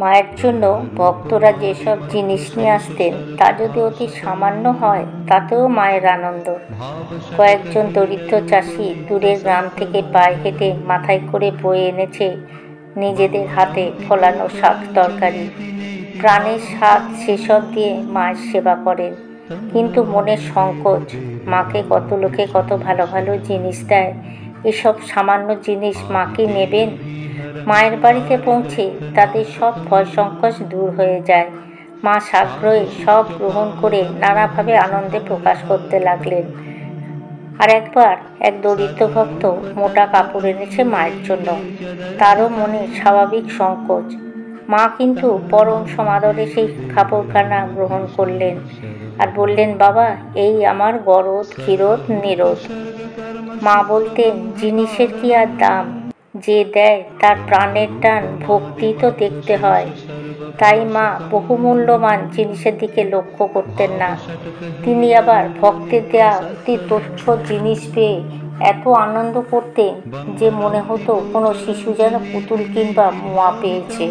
মায়ের জন্য ভক্তরা যেসব জিনিস নিয়ে আসতেন তা যদি অতি সামান্য হয় তাতেও মায়ের আনন্দ। কয়েকজন দরিদ্র চাষি দূরের গ্রাম থেকে পায়ে হেঁটে মাথায় করে বয়ে এনেছে নিজেদের হাতে ফলানো শাক তরকারি। প্রাণের স্বাদ সেসব দিয়ে মায়ের সেবা করেন, কিন্তু মনের সংকোচ, মাকে কত লোকে কত ভালো ভালো জিনিস দেয়, এসব সামান্য জিনিস মা কি নেবেন? মায়ের বাড়িতে পৌঁছে তাদের সব ভয় সংকোচ দূর হয়ে যায়। মা সাগ্রহে সব গ্রহণ করে নানাভাবে আনন্দে প্রকাশ করতে লাগলেন। আর একবার এক দরিদ্র ভক্ত মোটা কাপড় এনেছে মায়ের জন্য। তারও মনে স্বাভাবিক সংকোচ। মা কিন্তু পরম সমাদরে সেই কাপড়খানা গ্রহণ করলেন আর বললেন, বাবা, এই আমার গরদ ক্ষীরোদ নিরোধ। মা বলতেন, জিনিসের কি আর দাম, যে দেয় তার প্রাণের টান ভক্তি তো দেখতে হয়। তাই মা বহুমূল্যবান জিনিসের দিকে লক্ষ্য করতেন না। তিনি আবার ভক্তের দেয়া অতি তুচ্ছ জিনিস পেয়ে এত আনন্দ করতেন যে মনে হতো কোনো শিশু যেন পুতুল কিংবা মোয়া পেয়েছে।